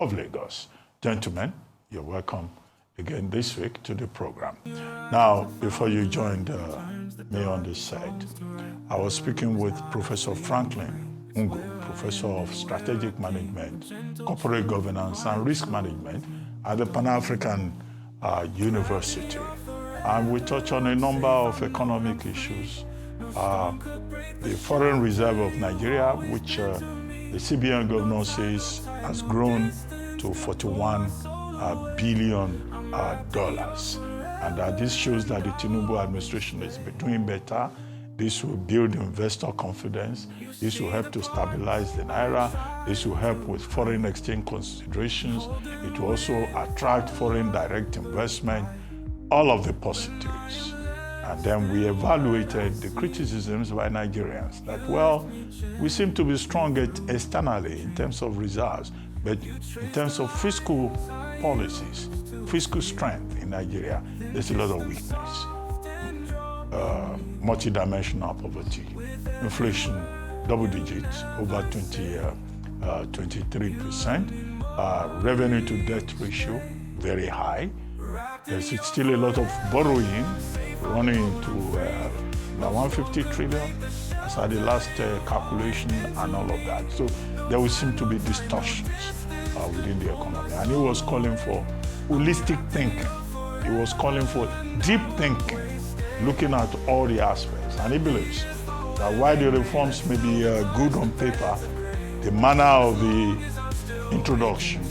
of Lagos. Gentlemen, you're welcome again this week to the program. Now, before you joined me on this side, I was speaking with Professor Franklin Ungu, Professor of Strategic Management, Corporate Governance and Risk Management at the Pan-African University. And we touch on a number of economic issues. The foreign reserve of Nigeria, which the CBN governor says has grown to $41 billion. And this shows that the Tinubu administration is doing better. This will build investor confidence. This will help to stabilize the Naira. This will help with foreign exchange considerations. It will also attract foreign direct investment, all of the positives. And then we evaluated the criticisms by Nigerians that, well, we seem to be strong externally in terms of reserves, but in terms of fiscal policies, fiscal strength in Nigeria, there's a lot of weakness. Multidimensional poverty, inflation, double digits, over 23%, revenue to debt ratio, very high. There's still a lot of borrowing, running into about 150 trillion, as at the last calculation and all of that. So there will seem to be distortions within the economy. And he was calling for holistic thinking. He was calling for deep thinking, looking at all the aspects. And he believes that while the reforms may be good on paper, the manner of the introduction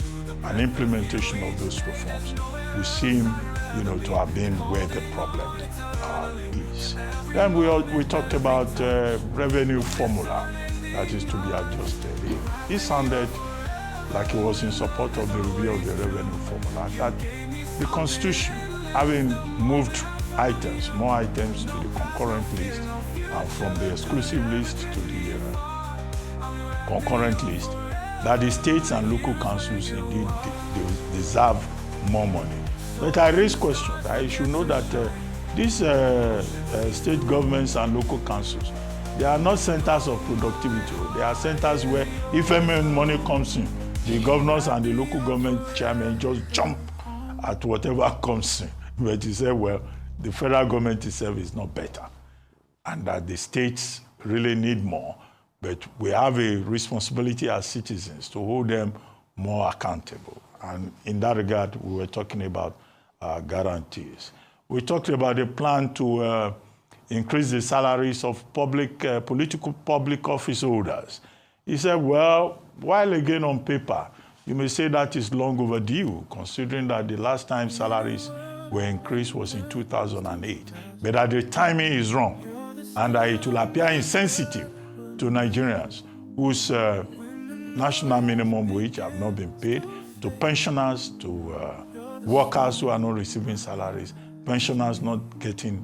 and implementation of those reforms will seem, to have been where the problem is. Then we talked about revenue formula that is to be adjusted. He sounded like he was in support of the review of the revenue formula, that the Constitution, having moved more items to the concurrent list, from the exclusive list to the concurrent list, that the states and local councils indeed deserve more money. But I raise questions. I should know that these state governments and local councils, they are not centers of productivity. They are centers where if any money comes in, the governors and the local government chairmen just jump at whatever comes in. But you say, well, the federal government itself is not better, and that the states really need more. But we have a responsibility as citizens to hold them more accountable. And in that regard, we were talking about guarantees. We talked about a plan to increase the salaries of political public office holders. He said, well, while again on paper, you may say that is long overdue, considering that the last time salaries were increased was in 2008. But that the timing is wrong, and that it will appear insensitive to Nigerians whose national minimum wage have not been paid, to pensioners, to workers who are not receiving salaries, pensioners not getting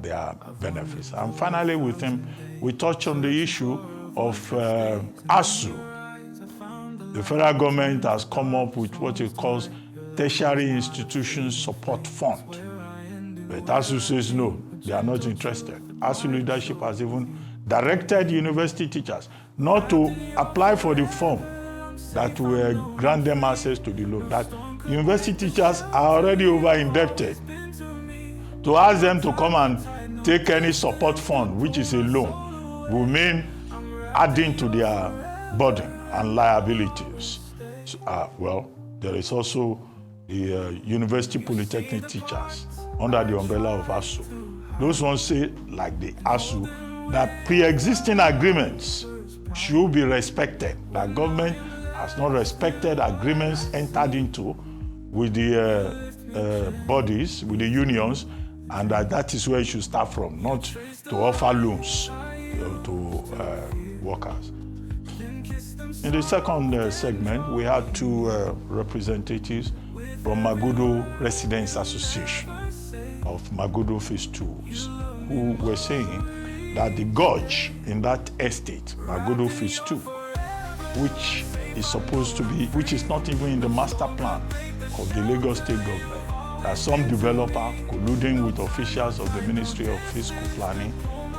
their benefits. And finally, with him, we touched on the issue of ASU. The federal government has come up with what it calls Tertiary Institution Support Fund. But ASU says no, they are not interested. ASU leadership has even directed university teachers not to apply for the form that will grant them access to the loan. That university teachers are already over-indebted. To ask them to come and take any support fund, which is a loan, will mean adding to their burden and liabilities. Well, there is also the university polytechnic teachers under the umbrella of ASU. Those ones say, like the ASU, that pre-existing agreements should be respected. That government has not respected agreements entered into with the bodies, with the unions, and that is where it should start from, not to offer loans to workers. In the second segment, we had two representatives from Magodo Residents Association of Magodo Phase 2, who were saying that the gorge in that estate, Magodo Phase 2, which is not even in the master plan of the Lagos State government, that some developer, colluding with officials of the Ministry of Fiscal Planning,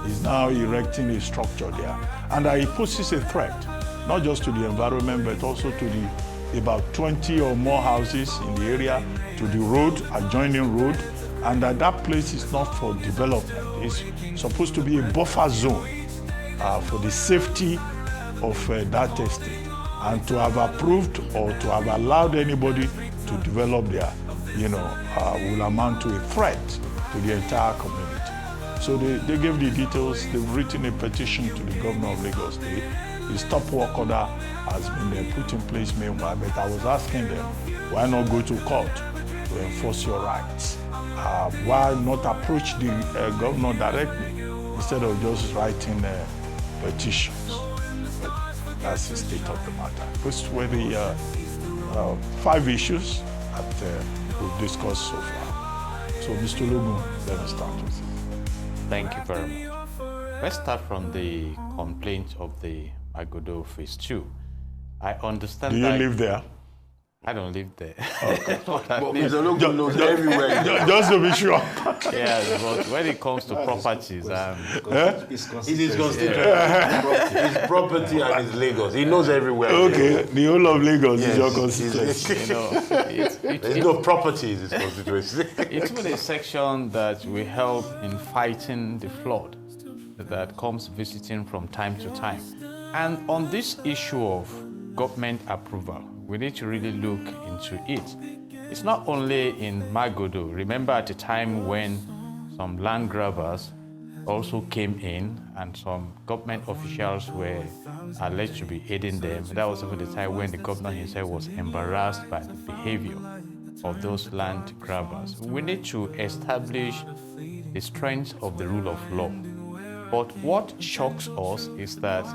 is now erecting a structure there. And it poses a threat, not just to the environment, but also to the about 20 or more houses in the area to the road, adjoining road, and that place is not for development. It's supposed to be a buffer zone for the safety of that estate, and to have approved or to have allowed anybody to develop there, will amount to a threat to the entire community. So they gave the details. They've written a petition to the governor of Lagos State. The stop work order has been put in place meanwhile, but I was asking them, why not go to court to enforce your rights? Why not approach the governor directly instead of just writing petitions? But that's the state of the matter. Those were the 5 issues that we've discussed so far. So, Mr. Logun, let me start with you. Thank you very much. Let's start from the complaint of the Magodo Phase 2. I understand Do you live there? I don't live there. Okay. But Mr. Logun knows everywhere. Just to be sure. Yeah, but when it comes to properties, It is constituted. His property and his Lagos. He knows everywhere. Okay, the whole of Lagos is your Yes, constituency. There's no property in his constituency. it's been a section that will help in fighting the flood that comes visiting from time to time. And on this issue of government approval, we need to really look into it. It's not only in Magodo. Remember at the time when some land grabbers also came in and some government officials were alleged to be aiding them. That was over the time when the governor himself was embarrassed by the behavior of those land grabbers. We need to establish the strength of the rule of law. But what shocks us is that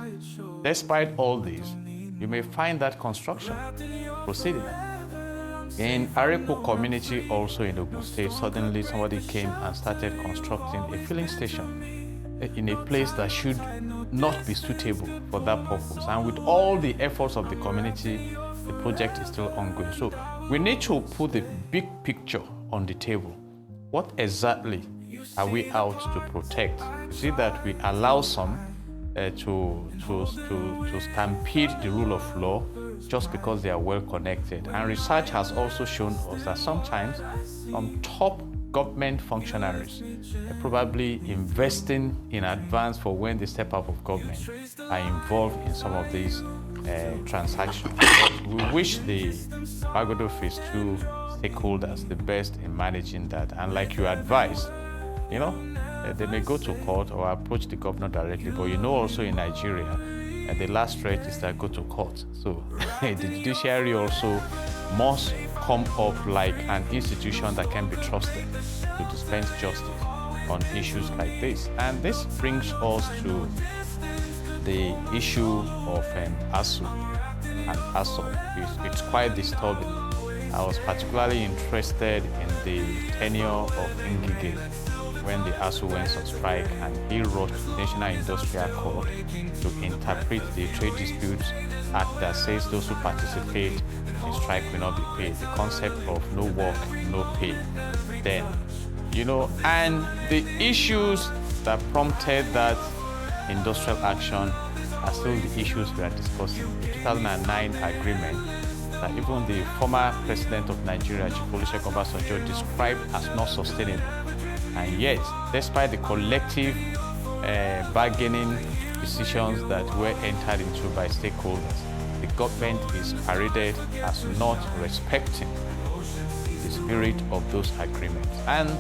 despite all this, you may find that construction proceeding. In Arepo community, also in Ogun State, suddenly somebody came and started constructing a filling station in a place that should not be suitable for that purpose. And with all the efforts of the community, the project is still ongoing. So we need to put the big picture on the table. What exactly are we out to protect? Is it that we allow some to stampede the rule of law just because they are well connected? And research has also shown us that sometimes some top government functionaries are probably investing in advance for when they step out of government are involved in some of these transactions. But we wish the Magodo Phase 2 stakeholders the best in managing that. And like you advised, they may go to court or approach the governor directly, but also in Nigeria, the last threat is that go to court. So the judiciary also must come up like an institution that can be trusted to dispense justice on issues like this. And this brings us to the issue of ASU and ASO. It's quite disturbing. I was particularly interested in the tenure of Ngige when the ASU went on strike, and he wrote to the National Industrial Court to interpret the Trade Disputes Act that says those who participate in strike will not be paid. The concept of no work, no pay. Then, and the issues that prompted that industrial action are still the issues we are discussing. The 2009 agreement that even the former president of Nigeria, Chief Olusegun Obasanjo, described as not sustainable. And yet, despite the collective bargaining decisions that were entered into by stakeholders, the government is paraded as not respecting the spirit of those agreements. And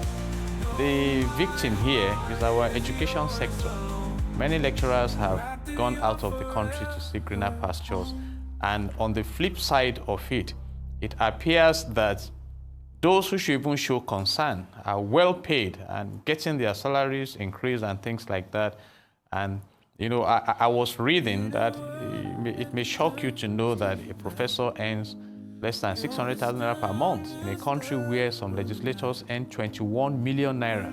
the victim here is our education sector. Many lecturers have gone out of the country to seek greener pastures. And on the flip side of it, it appears that those who should even show concern are well paid and getting their salaries increased and things like that. And, I was reading that it may shock you to know that a professor earns less than 600,000 naira per month in a country where some legislators earn 21 million naira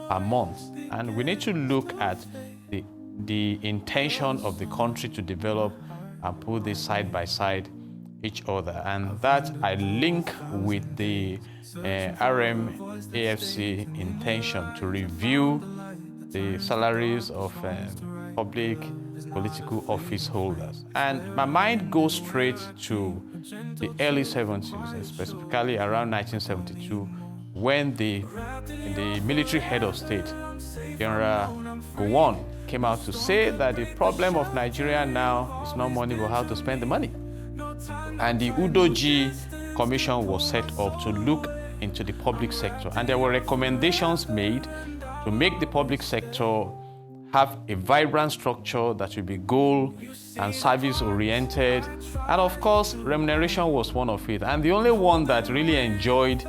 per month. And we need to look at the intention of the country to develop and put this side by side each other. And that I link with the RMAFC intention to review the salaries of public political office holders. And my mind goes straight to the early 70s, specifically around 1972, when the military head of state, General Gowon, came out to say that the problem of Nigeria now is not money, but how to spend the money. And the Udoji Commission was set up to look into the public sector. And there were recommendations made to make the public sector have a vibrant structure that will be goal and service oriented. And of course, remuneration was one of it. And the only one that really enjoyed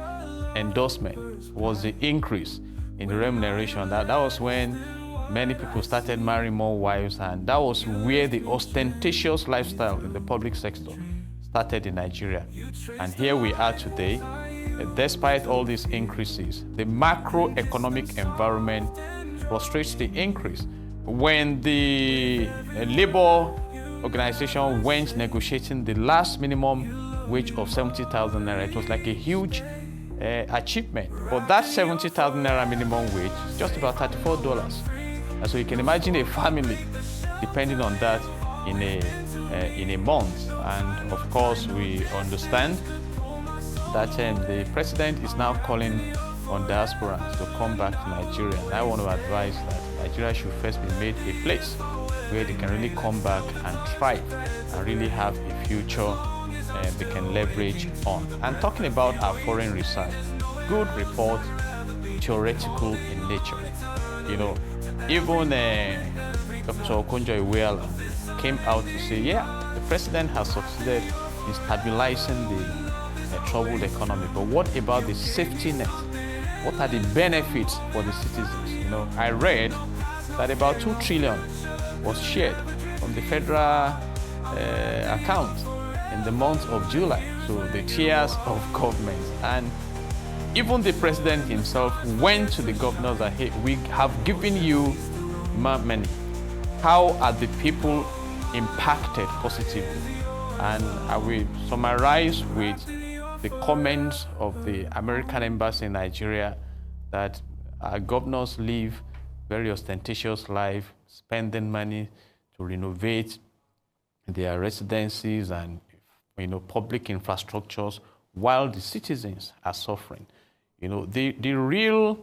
endorsement was the increase in the remuneration. That was when many people started marrying more wives, and that was where the ostentatious lifestyle in the public sector started in Nigeria. And here we are today. Despite all these increases, the macroeconomic environment frustrates the increase. When the labor organization went negotiating the last minimum wage of 70,000 naira, it was like a huge achievement. But that 70,000 naira minimum wage is just about $34. And so you can imagine a family depending on that in a month. And of course, we understand that the president is now calling on diasporans to come back to Nigeria. And I want to advise that Nigeria should first be made a place where they can really come back and thrive and really have a future they can leverage on. And talking about our foreign research, good report, theoretical in nature. You know, even Dr. Okonjo-Iweala came out to say, yeah, the president has succeeded in stabilizing the troubled economy, but what about the safety net? What are the benefits for the citizens? You know, I read that about 2 trillion was shared from the federal account in the month of July to the tiers of government. And even the president himself went to the governors that, hey, we have given you money. How are the people impacted positively? And I will summarize with the comments of the American embassy in Nigeria that our governors live very ostentatious life, spending money to renovate their residencies and public infrastructures, while the citizens are suffering. The real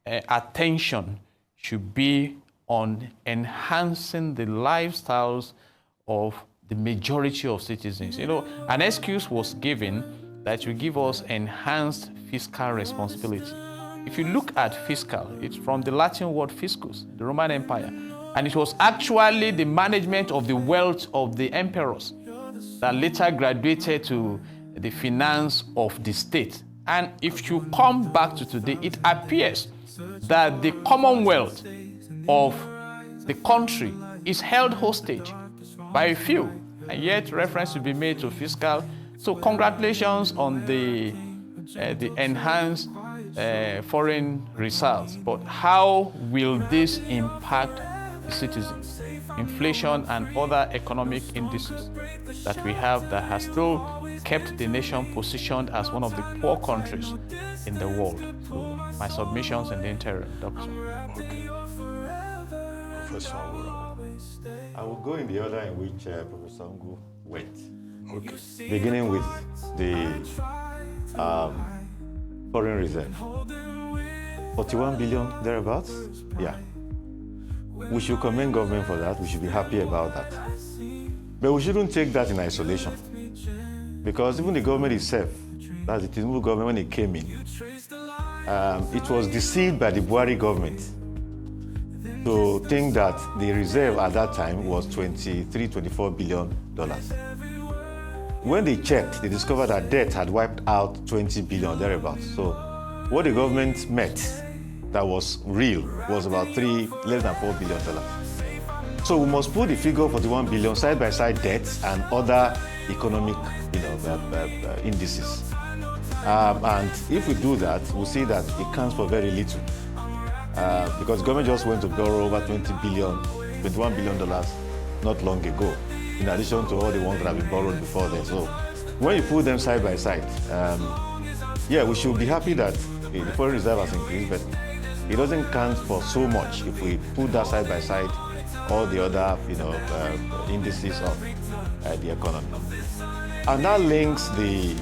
attention should be on enhancing the lifestyles of the majority of citizens. An excuse was given that will give us enhanced fiscal responsibility. If you look at fiscal, it's from the Latin word fiscus, the Roman Empire, and it was actually the management of the wealth of the emperors that later graduated to the finance of the state. And if you come back to today, it appears that the commonwealth of the country is held hostage by a few, and yet reference will be made to fiscal. So congratulations on the enhanced foreign results, but how will this impact the citizens? Inflation and other economic indices that we have that has still kept the nation positioned as one of the poor countries in the world. So my submissions in the interim, Doctor. Okay. Professor Awura. I will go in the order in which Professor Ngu went. Okay. Beginning with the foreign reserve. 41 billion thereabouts? Yeah. We should commend government for that. We should be happy about that. But we shouldn't take that in isolation. Because even the government itself, that's the Tinubu government, when it came in, it was deceived by the Buhari government to think that the reserve at that time was $24 billion. When they checked, they discovered that debt had wiped out 20 billion thereabouts. So what the government met that was real was about less than $4 billion. So we must put the figure of 41 billion side by side debts and other economic indices. And if we do that, we'll see that it counts for very little. Because the government just went to borrow over $21 billion not long ago, in addition to all the ones that have been borrowed before then. So when you put them side by side, we should be happy that the foreign reserve has increased, but it doesn't count for so much if we put that side by side all the other, indices of the economy. And that links the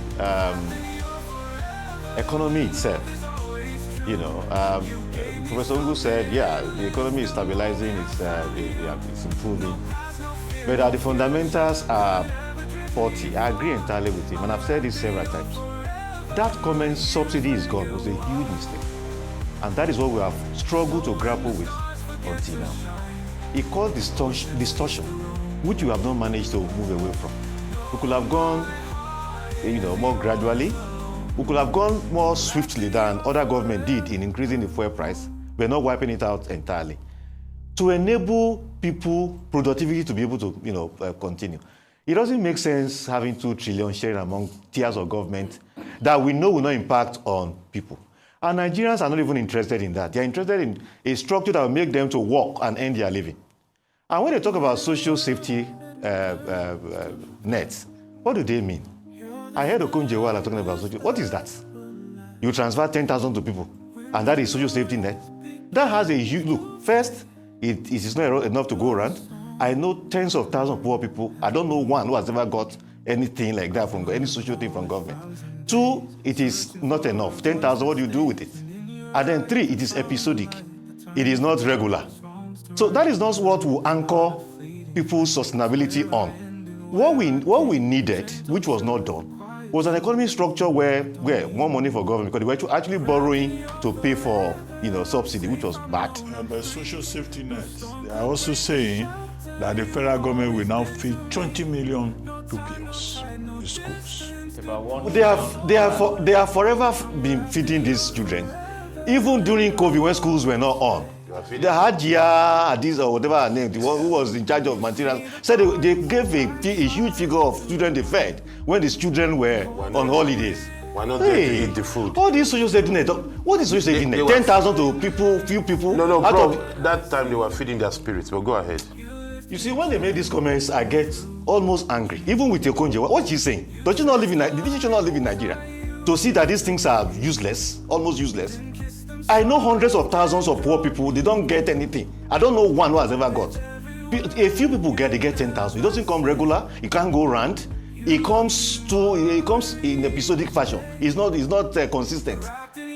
economy itself. Professor Ngu said, the economy is stabilizing, it's improving, but the fundamentals are faulty. I agree entirely with him, and I've said this several times. That comment, subsidy is gone, was a huge mistake. And that is what we have struggled to grapple with until now. It caused distortion, which we have not managed to move away from. We could have gone, more gradually. We could have gone more swiftly than other government did in increasing the fuel price, but not wiping it out entirely, to enable people productivity to be able to, continue. It doesn't make sense having 2 trillion sharing among tiers of government that we know will not impact on people. And Nigerians are not even interested in that. They're interested in a structure that will make them to work and earn their living. And when they talk about social safety nets, what do they mean? I heard Okonjo-Iweala talking about social. What is that? You transfer 10,000 to people, and that is social safety net? That has a huge look. First, it is not enough to go around. I know tens of thousands of poor people. I don't know one who has ever got anything like that from any social thing from government. 2, it is not enough. 10,000, what do you do with it? And then 3, it is episodic. It is not regular. So that is not what will anchor people's sustainability on. What we needed, which was not done, was an economic structure where more money for government, because they were actually borrowing to pay for subsidy, which was bad. But social safety nets, they are also saying that the federal government will now feed 20 million pupils in schools. They have forever been feeding these children. Even during COVID, when schools were not on, the Hajia, this or whatever her name, the one who was in charge of materials, said they gave a huge figure of students they fed when these children were on holidays. Why not there to eat the food? All these social safety net, what is social safety net? 10,000 to few people? No, bro, that time they were feeding their spirits, but go ahead. You see, when they make these comments, I get almost angry. Even with Okonjo, what she's saying, did she not live in Nigeria to see that these things are useless, almost useless? I know hundreds of thousands of poor people, they don't get anything. I don't know one who has ever got. A few people they get 10,000. It doesn't come regular, it can't go round. It comes in episodic fashion. It's not consistent.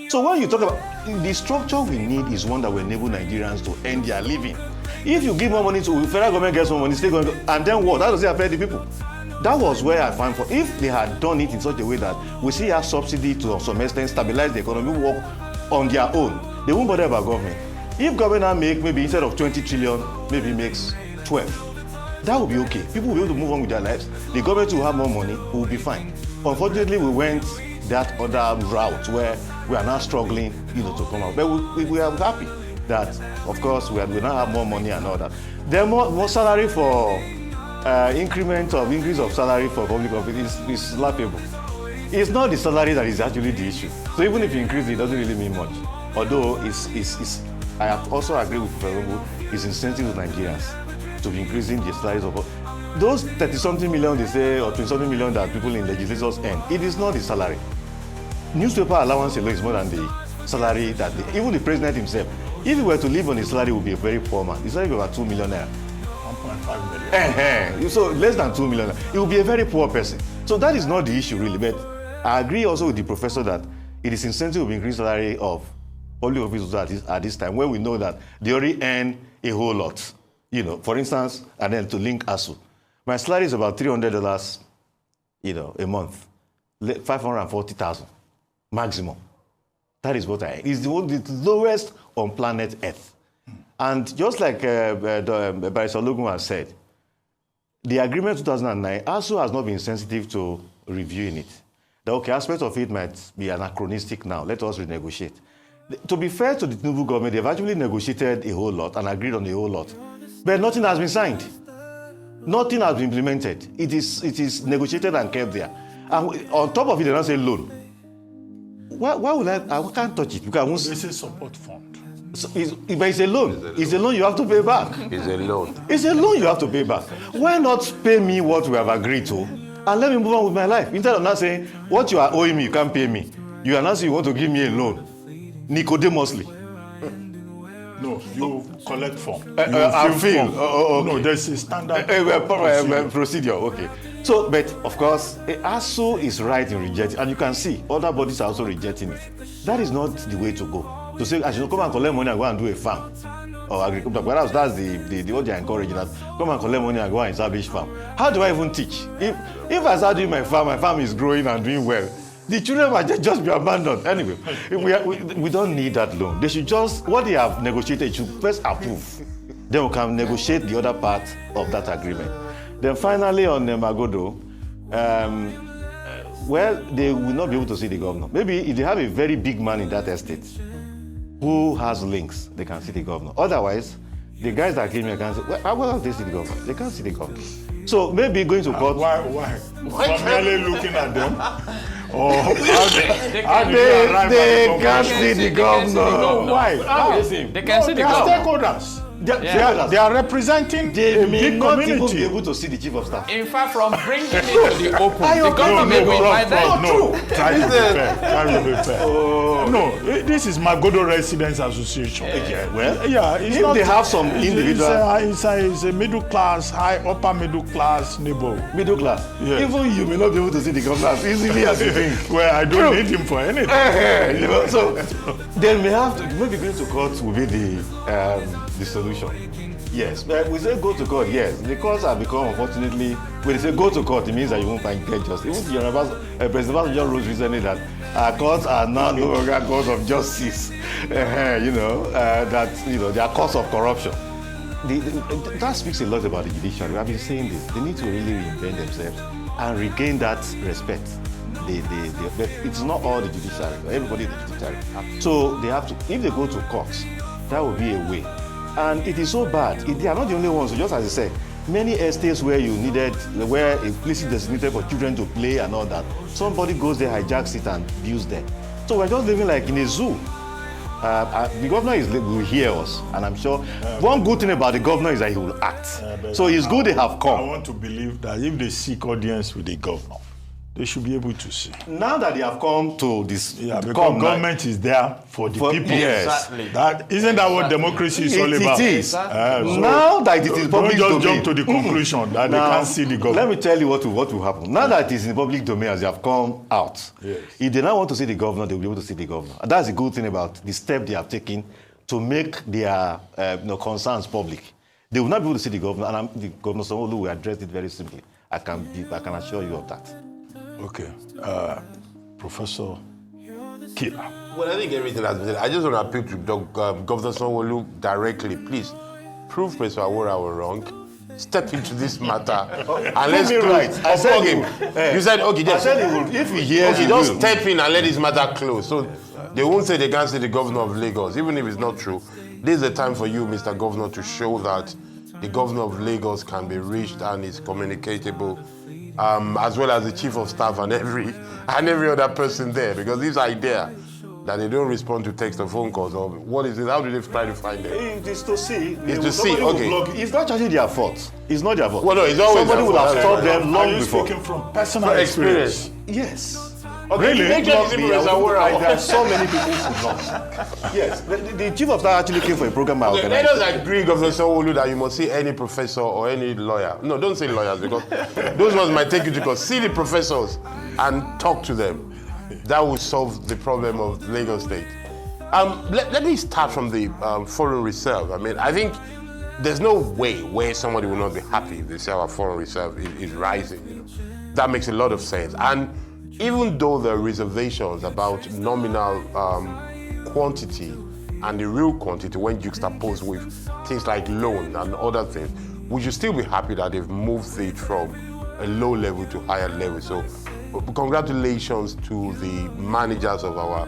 So when you talk about the structure we need is one that will enable Nigerians to earn their living. If you give more money to federal government, gets more money, state government, and then what? How does it affect the people? That was where I found if they had done it in such a way that we see our subsidy to some extent stabilize the economy, work on their own, they won't bother about government. If government now make maybe instead of 20 trillion, maybe makes 12, that will be okay. People will be able to move on with their lives. The government will have more money, we will be fine. Unfortunately, we went that other route where we are now struggling, to come out. But we are happy that, of course, we now have more money and all that. There more salary for increase of salary for public office is laughable. It's not the salary that is actually the issue. So even if you increase it, doesn't really mean much. Although I have also agree with President Bola, it's incentive to Nigerians to be increasing the salaries of those 30-something million they say or 20-something million that people in legislators earn. It is not the salary. Newspaper allowance alone is more than the salary that even the president himself. If he were to live on his salary, he would be a very poor man. His salary would be about 2 million naira. 1.5 million. So less than 2 million. He will be a very poor person. So that is not the issue really. But I agree also with the professor that it is incentive to increase salary of public officers at this time when we know that they already earn a whole lot. For instance, and then to link ASU. My salary is about $300, a month. 540,000 maximum. That is what I earn. It's the lowest on planet Earth. And just like Barrister Ologun has said, the agreement 2009, ASU has not been sensitive to reviewing it. The aspect of it might be anachronistic now. Let us renegotiate. To be fair to the Tinubu government, they've actually negotiated a whole lot and agreed on a whole lot. But nothing has been signed. Nothing has been implemented. It is negotiated and kept there. And on top of it, they don't say loan. Why would I can't touch it because This is support fund. but it's a loan. It's a loan you have to pay back. It's a loan. It's a loan you have to pay back. Why not pay me what we have agreed to and let me move on with my life? Instead of not saying, what you are owing me, you can't pay me. You are not saying you want to give me a loan. Nicodemously. No, you collect form. I feel. form. Okay. No, there's a standard procedure. Okay. So, but of course, ASU is right in rejecting, and you can see other bodies are also rejecting it. That is not the way to go. To say I should come and collect money and go and do a farm or agriculture. Perhaps that's the what they are encouraging, that come and collect money and go and establish farm. How do I even teach? If I start doing my farm is growing and doing well, the children might just be abandoned. Anyway, we don't need that loan. They should just, what they have negotiated, should first approve. Then we can negotiate the other part of that agreement. Then finally on Magodo, well, they will not be able to see the governor. Maybe if they have a very big man in that estate who has links, they can see the governor. Otherwise, the guys that came here can say, well, how will they see the governor? They can't see the governor. So maybe going to court. Why? Merely looking at them? Or they can't see the governor. Why? They can see the governor. Stakeholders. They are representing They a may big not even be community. able to see the chief of staff. In fact, from bringing it to the open, the government may be invited. No, try to be fair. Try to be fair. No, this is Magodo Residents Association. Yeah, well, Yeah, it's if not, they have some individual it's a middle class, upper middle class neighborhood. middle class, Yes. even you may not be able to see the governor as easily as you think. Well, I don't need him for anything. You know, so they may have to, maybe going to court will be the solution. Yes, but we say go to court, yes. The courts have become, unfortunately, when they say go to court, it means that you won't find get justice. Even President Bola just wrote recently that our courts are now no longer courts of justice. That they are courts of corruption. That speaks a lot about the judiciary. We have been saying this. They need to really reinvent themselves and regain that respect. But it's not all the judiciary. Everybody in the judiciary. So they have to, if they go to court, that will be a way. And it is so bad. They are not the only ones. So just as I said, many estates where where a place is designated for children to play and all that, somebody goes there, hijacks it, and builds there. So we're just living like in a zoo. The governor will hear us, and I'm sure one good thing about the governor is that he will act. So it's good they have come. I want to believe that if they seek audience with the governor, they should be able to see. Now that they have come to this, because government is there for the people. Yes. Exactly. Isn't that what democracy is all about? It is. Exactly. Now that it is public don't just domain, jump to the conclusion that they can't see the government. Let me tell you what will happen. Now that it is in the public domain, as they have come out, if they now want to see the governor, they will be able to see the governor. And that's the good thing about the step they have taken to make their concerns public. They will not be able to see the governor, and the Governor Sanwo-Olu will address it very simply. I can assure you of that. Okay, Professor Killer. Well, I think everything has been said. I just want to appeal to Governor Sanwo-Olu directly. Please, prove Mr. Awora were wrong. Step into this matter and let's me close. right. I said okay. You said okay. Just, I said he will. If he hears, okay, he just will. step in and let this matter close. So they won't say they can't see the governor of Lagos, even if it's not true. This is the time for you, Mr. Governor, to show that the governor of Lagos can be reached and is communicatable. As well as the chief of staff and every other person there, because this idea that they don't respond to text or phone calls, or what is it? How do they try to find them? It is to see. It's to see. Okay. It's not actually their fault. It's not their fault. Well, no, it's always somebody their would have fault. stopped them long Are you before. speaking from personal Experience. experience? Yes. Okay, Really? make sure you see Mr. Awora. There are so many people who lost. Yes. The chief of staff actually came for a program I Okay, let organized. us agree, Governor Sanwo-Olu, that you must see any professor or any lawyer. No, don't say lawyers, because those ones might take you to court. See the professors and talk to them. That will solve the problem of Lagos State. Let me start from the foreign reserve. I mean, I think there's no way where somebody will not be happy if they say our foreign reserve is rising. You know? That makes a lot of sense. And even though there are reservations about nominal quantity and the real quantity when juxtaposed with things like loan and other things, we should still be happy that they've moved it from a low level to higher level. So congratulations to the managers of our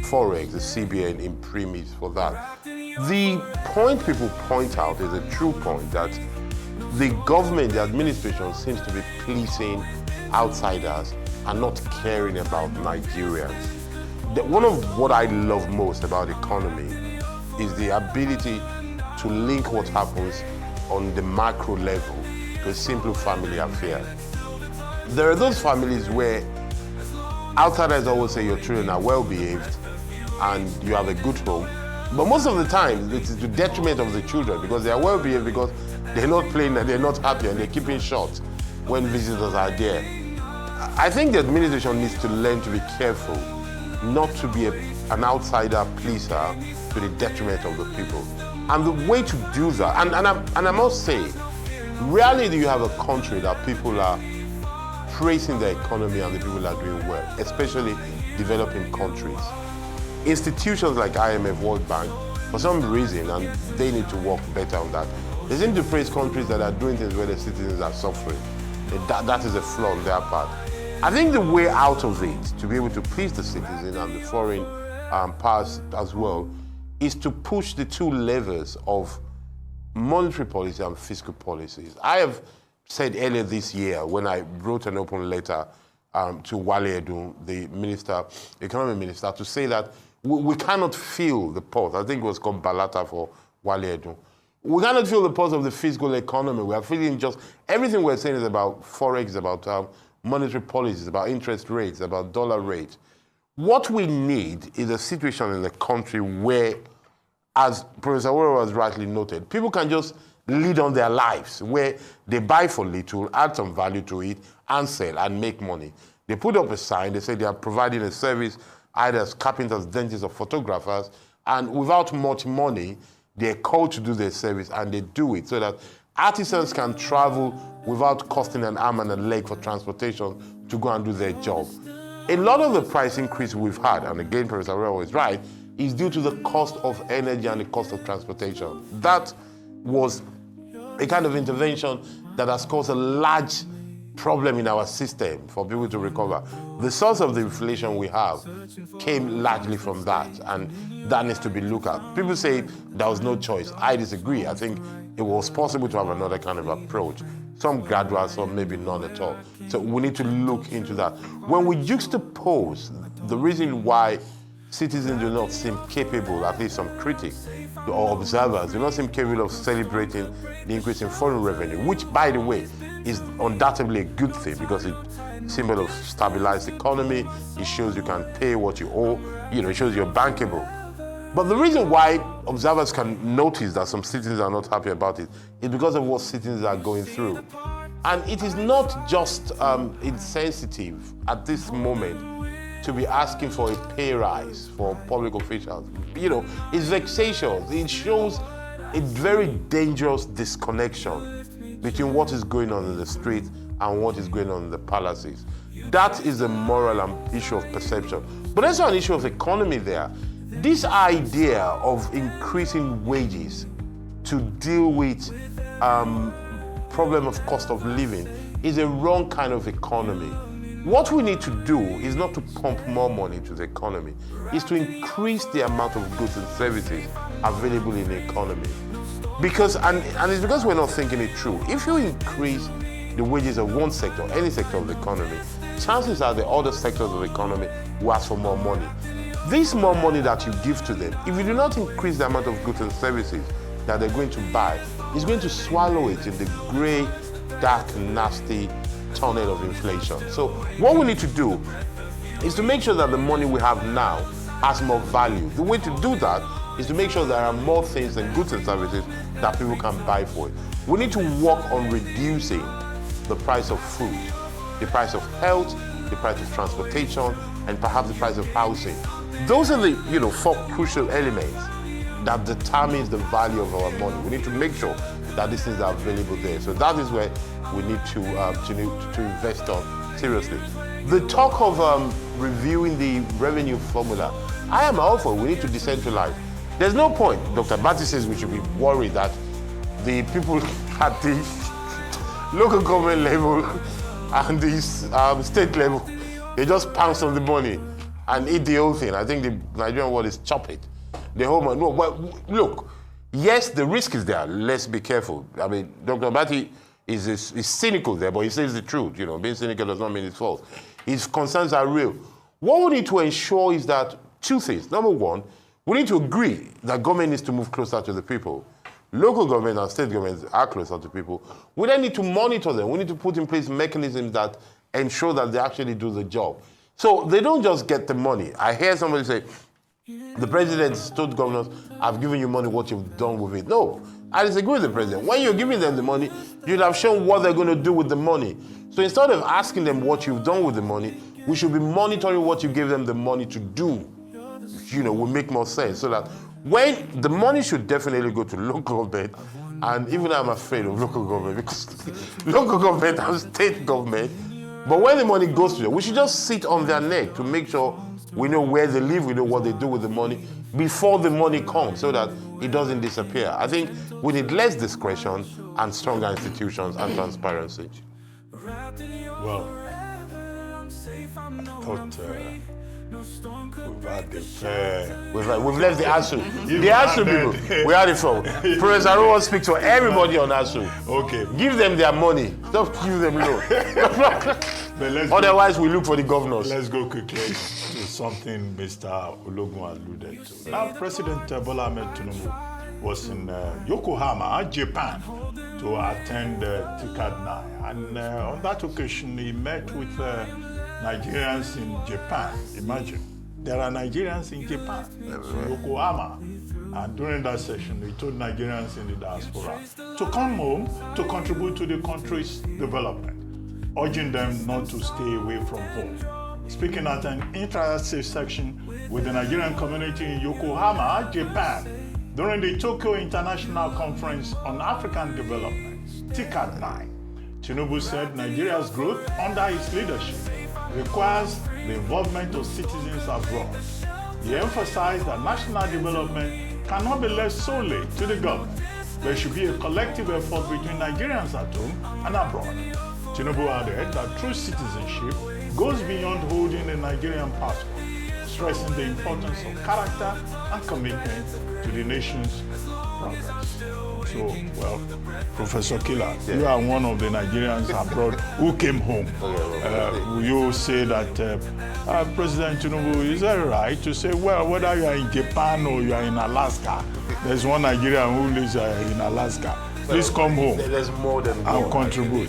Forex, the CBN in premise for that. The point people point out is a true point, that the government, the administration seems to be pleasing outsiders and not caring about Nigerians. One of what I love most about the economy is the ability to link what happens on the macro level to a simple family affair. There are those families where outsiders always say your children are well behaved and you have a good home, But most of the time, it is to detriment of the children because they are well behaved, because they're not playing and they're not happy and they're keeping short when visitors are there. I think the administration needs to learn to be careful, not to be an outsider pleaser to the detriment of the people. And the way to do that, and I must say, rarely do you have a country that people are praising the economy and the people are doing well, especially developing countries. Institutions like IMF, World Bank, for some reason, and they need to work better on that, they seem to praise countries that are doing things where the citizens are suffering. That is a flaw on their part. I think the way out of it, to be able to please the citizen and the foreign powers as well, is to push the two levers of monetary policy and fiscal policies. I have said earlier this year, when I wrote an open letter to Wale Edun, the economic minister, to say that we cannot feel the pulse. I think it was called Balata for Wale Edun. We cannot feel the pulse of the fiscal economy. We are feeling just, everything we're saying is about forex, about monetary policies, about interest rates, about dollar rates. What we need is a situation in the country where, as Professor Wero has rightly noted, people can just lead on their lives, where they buy for little, add some value to it, and sell and make money. They put up a sign, they say they are providing a service either as carpenters, dentists, or photographers, and without much money, they're called to do their service, and they do it so that artisans can travel without costing an arm and a leg for transportation to go and do their job. A lot of the price increase we've had, and again, Professor Wero is right, is due to the cost of energy and the cost of transportation. That was a kind of intervention that has caused a large problem in our system for people to recover. The source of the inflation we have came largely from that, and that needs to be looked at. People say there was no choice. I disagree. I think it was possible to have another kind of approach. Some gradual, some maybe none at all. So we need to look into that. When we juxtapose the reason why citizens do not seem capable, at least some critics or observers, do not seem capable of celebrating the increase in foreign revenue, which, by the way, is undoubtedly a good thing because it's a symbol of stabilized economy. It shows you can pay what you owe. It shows you're bankable. But the reason why observers can notice that some citizens are not happy about it is because of what citizens are going through. And it is not just insensitive at this moment to be asking for a pay rise for public officials. It's vexatious. It shows a very dangerous disconnection between what is going on in the street and what is going on in the palaces. That is a moral issue of perception. But there's also an issue of economy there. This idea of increasing wages to deal with problem of cost of living is a wrong kind of economy. What we need to do is not to pump more money into the economy, is to increase the amount of goods and services available in the economy. Because, and it's because we're not thinking it through. If you increase the wages of one sector, any sector of the economy, chances are the other sectors of the economy will ask for more money. This more money that you give to them, if you do not increase the amount of goods and services that they're going to buy, it's going to swallow it in the gray, dark, nasty tunnel of inflation. So what we need to do is to make sure that the money we have now has more value. The way to do that is to make sure there are more things and goods and services that people can buy for it. We need to work on reducing the price of food, the price of health, the price of transportation, and perhaps the price of housing. Those are the 4 crucial elements that determines the value of our money. We need to make sure that these things are available there. So that is where we need to invest on seriously. The talk of reviewing the revenue formula, I am all for. We need to decentralize. There's no point. Dr. Bati says we should be worried that the people at the local government level and the state level, they just pounce on the money and eat the whole thing. I think the Nigerian word is chop it. The whole money. No, well, look, yes, the risk is there. Let's be careful. I mean, Dr. Bati is cynical there, but he says the truth. Being cynical does not mean it's false. His concerns are real. What we need to ensure is that 2 things. Number 1, we need to agree that government needs to move closer to the people. Local government and state governments are closer to people. We then need to monitor them. We need to put in place mechanisms that ensure that they actually do the job. So they don't just get the money. I hear somebody say, The president told governors, I've given you money, what you've done with it. No, I disagree with the president. When you're giving them the money, you'd have shown what they're going to do with the money. So instead of asking them what you've done with the money, we should be monitoring what you gave them the money to do. Will make more sense. So that when the money should definitely go to local government, and even I'm afraid of local government because local government and state government, but when the money goes to them, we should just sit on their neck to make sure we know where they live, we know what they do with the money before the money comes so that it doesn't disappear. I think we need less discretion and stronger institutions and transparency. Well, I thought we've had the fair. We've left the ASU. The ASU people, we had it from. Professor Aro wants to speak to everybody on ASU. Okay. Give them their money. Don't give them loan. Otherwise, we look for the governors. Let's go quickly to something Mr. Ologun alluded to. Now, President Bola Ahmed Tinubu was in Yokohama, Japan, to attend TICAD 9. And on that occasion, he met with Nigerians in Japan. Imagine, there are Nigerians in Japan, Yokohama. And during that session, he told Nigerians in the diaspora to come home to contribute to the country's development, urging them not to stay away from home. Speaking at an interactive section with the Nigerian community in Yokohama, Japan, during the Tokyo International Conference on African Development, TICAD 9, Tinubu said Nigeria's growth under his leadership requires the involvement of citizens abroad. He emphasized that national development cannot be left solely to the government. There should be a collective effort between Nigerians at home and abroad. Tinubu added that true citizenship goes beyond holding a Nigerian passport, stressing the importance of character and commitment to the nation's progress. So, well, Professor Killer, you are one of the Nigerians abroad who came home. Will you say that President Tinubu, is that right to say, well, whether you are in Japan or you are in Alaska, there's one Nigerian who lives in Alaska. Please come home. There's more than one. And contribute.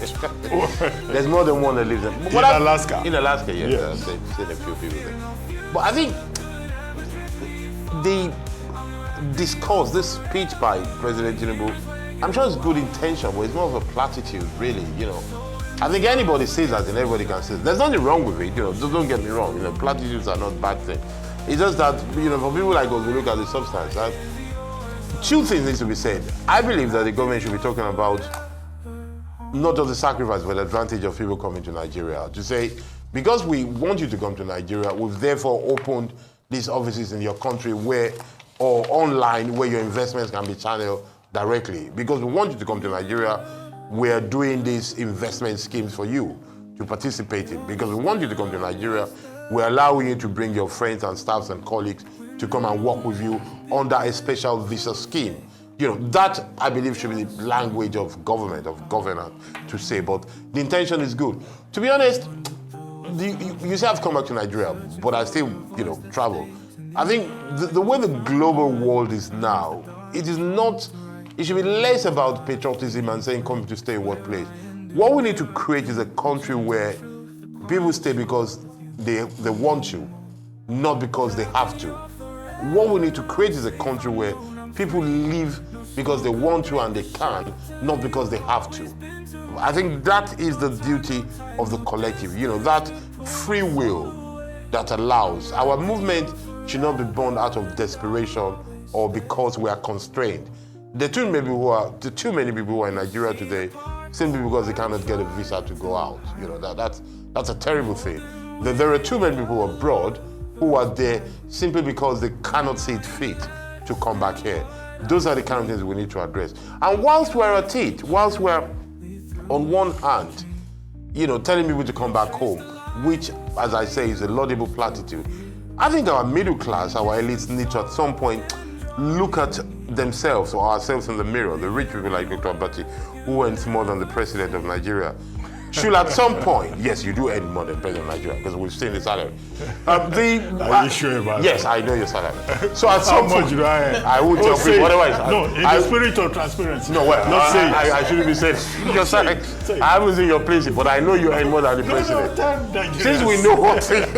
There's more than one that lives there. In Alaska? In Alaska, yes. I've seen a few people there. But I think the discourse, this speech by President Tinubu, I'm sure it's good intention, but it's more of a platitude, really, I think anybody says that and everybody can say it. There's nothing wrong with it, don't get me wrong, platitudes are not bad things. It's just that, for people like us, we look at the substance. Two things need to be said. I believe that the government should be talking about not just the sacrifice, but the advantage of people coming to Nigeria. To say, because we want you to come to Nigeria, we've therefore opened these offices in your country or online where your investments can be channeled directly. Because we want you to come to Nigeria, we're doing these investment schemes for you to participate in. Because we want you to come to Nigeria, we're allowing you to bring your friends and staffs and colleagues to come and work with you under a special visa scheme. That I believe should be the language of government, of governance to say, but the intention is good. To be honest, you say I've come back to Nigeria, but I still, travel. I think the way the global world is now, it should be less about patriotism and saying come to stay in what place. What we need to create is a country where people stay because they want to, not because they have to. What we need to create is a country where people live because they want to and they can, not because they have to. I think that is the duty of the collective, that free will that allows. Our movement should not be born out of desperation or because we are constrained. There are too many people who are in Nigeria today simply because they cannot get a visa to go out. That's a terrible thing. There are too many people abroad who are there simply because they cannot see it fit to come back here. Those are the kind of things we need to address. And whilst we're at it, whilst we're on one hand, telling people to come back home, which, as I say, is a laudable platitude, I think our middle class, our elites need to at some point look at themselves or ourselves in the mirror, the rich people like Dr. Abati, who earns more than the president of Nigeria, should at some point, yes, you do earn more than President of Nigeria because we've seen the salary. Are you sure about Yes, I know your salary. So at some How much point, do I earn? I will tell people whatever it is. No, in the spirit of transparency. No, well, not say it. I shouldn't be saying your salary. Say it. I haven't seen your place, but I know you earn more than the president. Since we know what president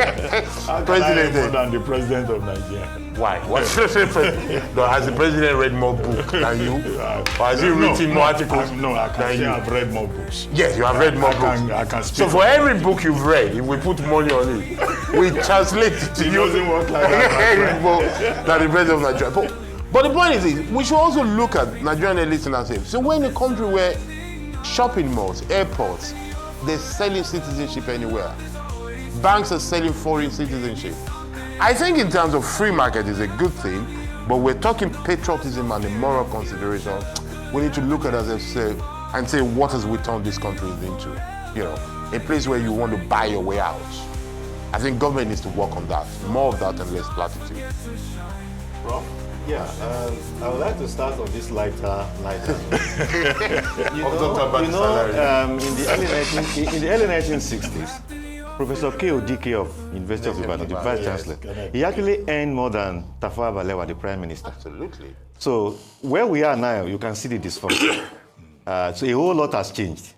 more is. than the president of Nigeria. Why? What's no, has the president read more books than you? Or has he written more articles I can than say you? I've read more books. Yes, you have read more books. I can speak. So for every book you've read, if we put money on it, we translate it to It you. doesn't work like that, my Every book that the president of Nigeria. But the point is this, we should also look at Nigerian elites and ourselves. So we're in a country where shopping malls, airports, they're selling citizenship anywhere. Banks are selling foreign citizenship. I think in terms of free market is a good thing, but we're talking patriotism and a moral consideration. We need to look at ourselves and say, what has we turned this country into? You know, a place where you want to buy your way out. I think government needs to work on that. More of that and less platitude. Rob? Yeah, I would like to start on this lighter. In the early 1960s, Professor K.O.D.K. of University of Ibadan, the Vice Chancellor, he actually earned more than Tafawa Balewa, the Prime Minister. Absolutely. So where we are now, you can see the dysfunction. So a whole lot has changed.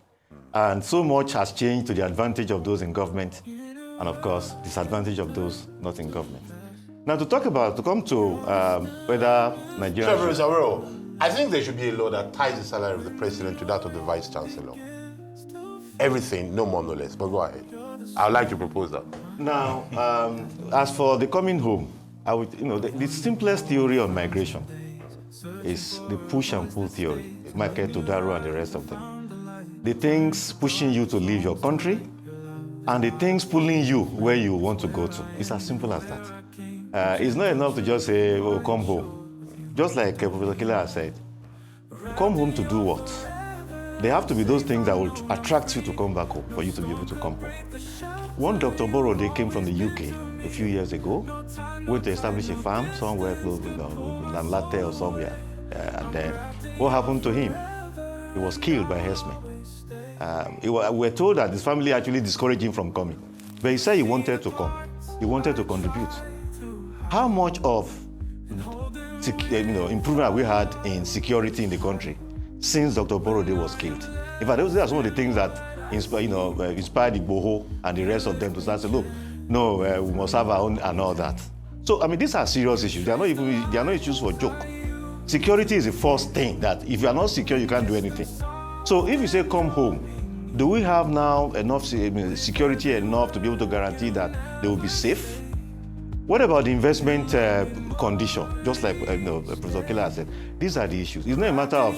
And so much has changed to the advantage of those in government and, of course, disadvantage of those not in government. Now, to come to whether Nigeria... I think there should be a law that ties the salary of the president to that of the vice chancellor. Everything, no more, no less. But go ahead. I would like to propose that. Now, as for the coming home, I would, the simplest theory on migration is the push and pull theory, Michael Todaro and the rest of them. The things pushing you to leave your country and the things pulling you where you want to go to. It's as simple as that. It's not enough to just say, oh, come home. Just like Professor Killer has said, come home to do what? There have to be those things that will attract you to come back home for you to be able to come home. One Dr. Borode came from the UK a few years ago, went to establish a farm somewhere close to Lanlate or somewhere. And then what happened to him? He was killed by herdsmen. We were told that his family actually discouraged him from coming. But he said he wanted to come. He wanted to contribute. How much of improvement have we had in security in the country since Dr. Borode was killed? In fact, those are some of the things that inspired Igboho and the rest of them to start saying, look, no, we must have our own and all that. So, these are serious issues. They are not issues for joke. Security is the first thing that if you are not secure, you can't do anything. So if you say come home, do we have now enough security enough to be able to guarantee that they will be safe? What about the investment condition? Just like Professor Killer has said, these are the issues. It's not a matter of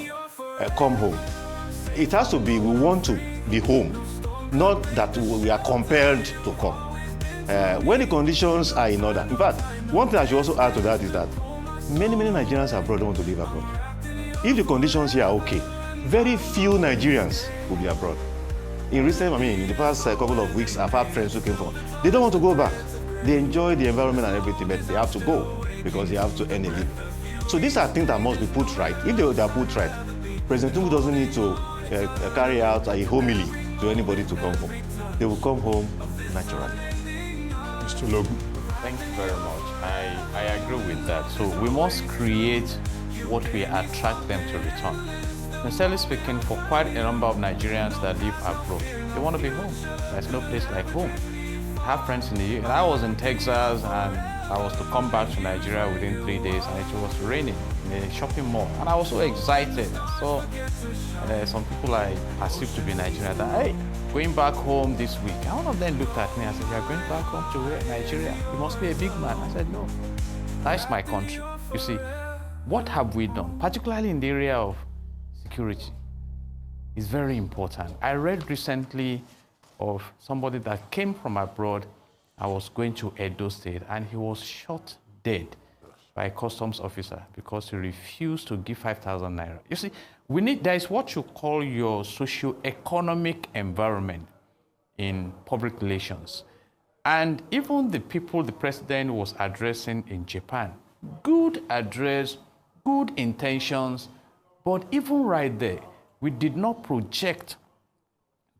come home. It has to be we want to be home, not that we are compelled to come. When the conditions are in order. In fact, one thing I should also add to that is that many Nigerians abroad don't want to live abroad. If the conditions here are okay, very few Nigerians will be abroad. In the past couple of weeks, I've had friends who came from, they don't want to go back. They enjoy the environment and everything, but they have to go because they have to earn a living. So these are things that must be put right. If they are put right, President Tinubu doesn't need to carry out a homily to anybody to come home. They will come home naturally. Mr. Logan. Thank you very much. I agree with that. So we must create what we attract them to return. Sincerely speaking, for quite a number of Nigerians that live abroad, they want to be home. There's no place like home. I have friends in the UK. I was in Texas and I was to come back to Nigeria within 3 days and it was raining in a shopping mall. And I was so excited. So some people I perceived to be Nigerian that, hey, going back home this week. And one of them looked at me and said, you are going back home to where? Nigeria? You must be a big man. I said, no, that's my country. You see, what have we done, particularly in the area of security? Is very important. I read recently of somebody that came from abroad. I was going to Edo State and he was shot dead by a customs officer because he refused to give 5,000 naira. You see, there is what you call your socio-economic environment in public relations. And even the people the president was addressing in Japan, good address, good intentions, but even right there, we did not project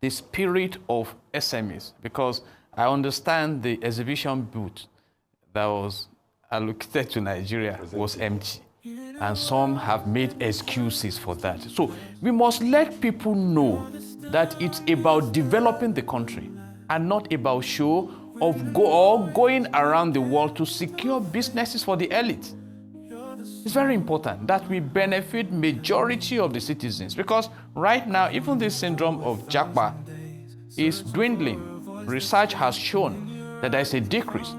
the spirit of SMEs, because I understand the exhibition booth that was allocated to Nigeria was empty. And some have made excuses for that. So we must let people know that it's about developing the country and not about show of going around the world to secure businesses for the elite. It's very important that we benefit majority of the citizens, because right now, even this syndrome of Japa is dwindling. Research has shown that there is a decrease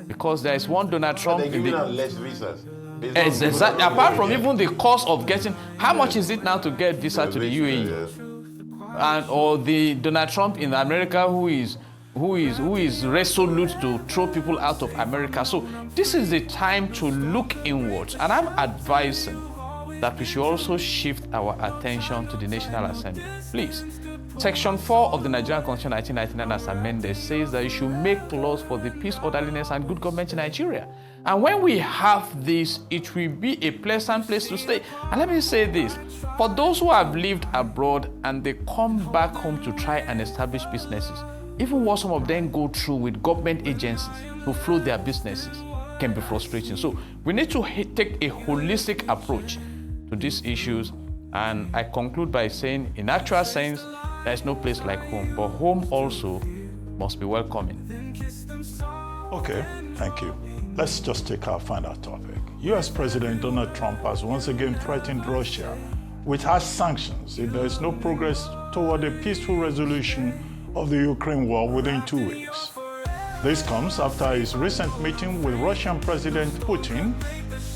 because there is one Donald Trump. They're giving out less visas. Exactly. Apart from even the cost of getting, how much is it now to get visa to the UAE? And or the Donald Trump in America who is resolute to throw people out of America. So this is the time to look inwards, and I'm advising that we should also shift our attention to the National Assembly. Please, Section 4 of the Nigerian Constitution 1999 as amended says that you should make laws for the peace, orderliness, and good government in Nigeria. And when we have this, it will be a pleasant place to stay. And let me say this, for those who have lived abroad and they come back home to try and establish businesses, even what some of them go through with government agencies to float their businesses can be frustrating. So we need to take a holistic approach to these issues. And I conclude by saying, in actual sense, there is no place like home, but home also must be welcoming. Okay, thank you. Let's just take our final topic. US President Donald Trump has once again threatened Russia with harsh sanctions if there is no progress toward a peaceful resolution of the Ukraine war within 2 weeks. This comes after his recent meeting with Russian President Putin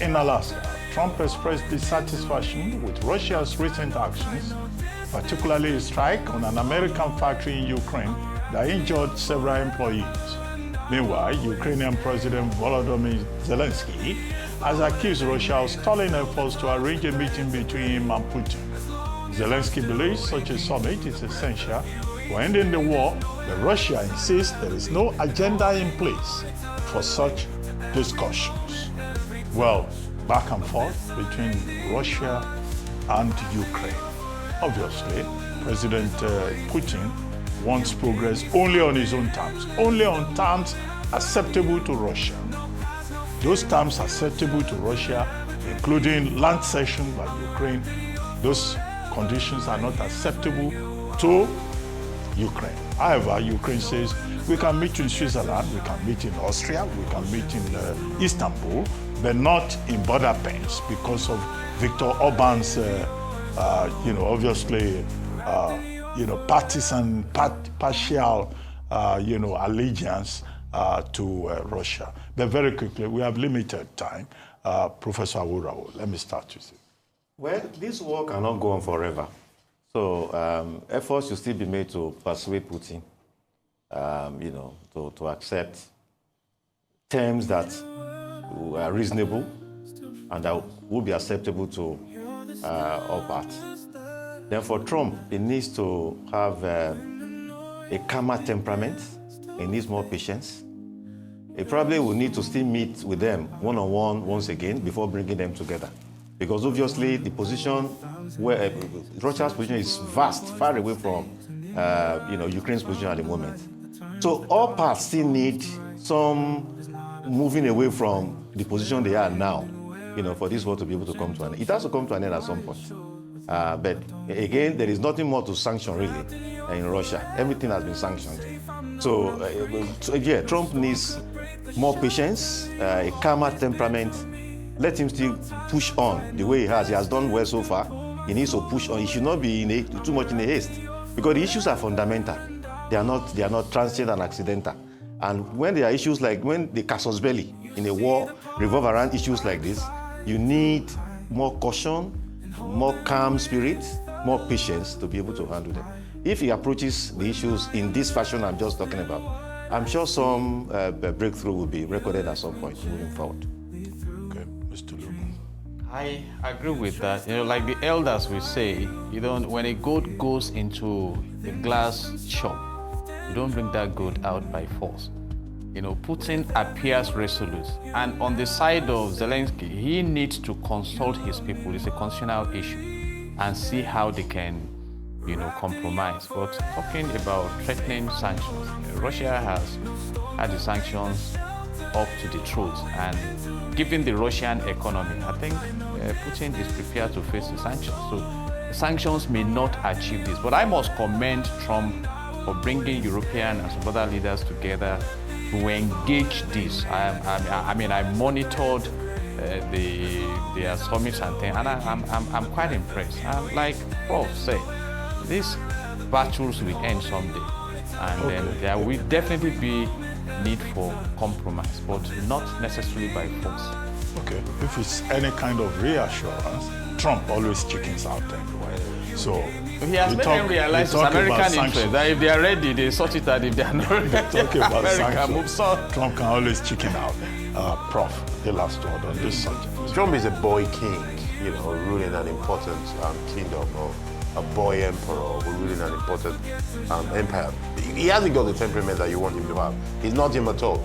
in Alaska. Trump expressed dissatisfaction with Russia's recent actions, particularly a strike on an American factory in Ukraine that injured several employees. Meanwhile, Ukrainian President Volodymyr Zelensky has accused Russia of stalling efforts to arrange a meeting between him and Putin. Zelensky believes such a summit is essential for ending the war, but Russia insists there is no agenda in place for such discussions. Well, back and forth between Russia and Ukraine. Obviously, President Putin wants progress only on his own terms, only on terms acceptable to Russia. Those terms acceptable to Russia, including land cession by Ukraine, those conditions are not acceptable to Ukraine. However, Ukraine says we can meet in Switzerland, we can meet in Austria, we can meet in Istanbul, but not in Budapest because of Viktor Orban's, partial, allegiance to Russia. But very quickly, we have limited time. Professor Awurawo, let me start with you. Well, this war cannot go on forever. So efforts should still be made to persuade Putin, to accept terms that are reasonable and that will be acceptable to all parties. Then for Trump, he needs to have a calmer temperament. He needs more patience. He probably will need to still meet with them one-on-one once again before bringing them together. Because obviously the position where Russia's position is vast, far away from Ukraine's position at the moment. So all parts still need some moving away from the position they are now, for this war to be able to come to an end. It has to come to an end at some point. But again, there is nothing more to sanction really in Russia. Everything has been sanctioned. So Trump needs more patience, a calmer temperament. Let him still push on the way he has. He has done well so far. He needs to push on. He should not be too much in a haste, because the issues are fundamental. They are not transient and accidental. And when there are issues like when the casus belli in a war revolve around issues like this, you need more caution, more calm spirit, more patience to be able to handle them. If he approaches the issues in this fashion I'm just talking about, I'm sure some breakthrough will be recorded at some point moving forward. Okay, Mr. Luke. I agree with that. Like the elders will say, when a goat goes into a glass shop, you don't bring that goat out by force. Putin appears resolute. And on the side of Zelensky, he needs to consult his people. It's a constitutional issue. And see how they can compromise. But talking about threatening sanctions, Russia has had the sanctions up to the truth, and given the Russian economy, I think Putin is prepared to face the sanctions. So the sanctions may not achieve this, but I must commend Trump for bringing European and some other leaders together to engage this. I monitored their summits and things, and I'm quite impressed. And like Prof said, these battles will end someday, and then there will definitely be need for compromise, but not necessarily by force. Okay, if it's any kind of reassurance, Trump always chickens out anyway. So he has made them realize it's American interest that if they are ready, they sort it out. If they are not ready, talking about America moves on. Trump can always chicken out. Prof, the last word on this subject. Trump is a boy king, ruling an important kingdom, or a boy emperor ruling an important empire. He hasn't got the temperament that you want him to have. He's not him at all.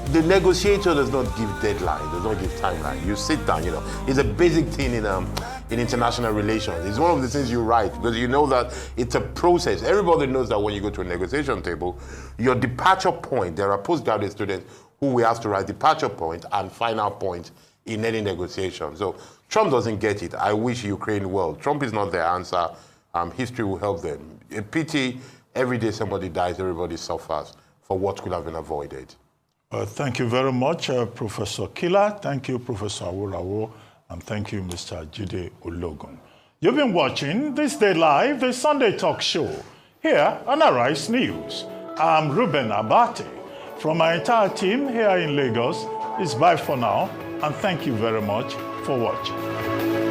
The negotiator does not give deadline, does not give timeline. You sit down, It's a basic thing in international relations. It's one of the things you write, because you know that it's a process. Everybody knows that when you go to a negotiation table, your departure point, there are postgraduate students who we have to write departure point and final point in any negotiation. So Trump doesn't get it. I wish Ukraine well. Trump is not their answer. History will help them. A pity, every day somebody dies, everybody suffers for what could have been avoided. Thank you very much, Professor Kila. Thank you, Professor Awurawo. And thank you, Mr. Jide Ologun. You've been watching This Day Live, the Sunday talk show, here on Arise News. I'm Ruben Abati. From my entire team here in Lagos, it's bye for now, and thank you very much for watching.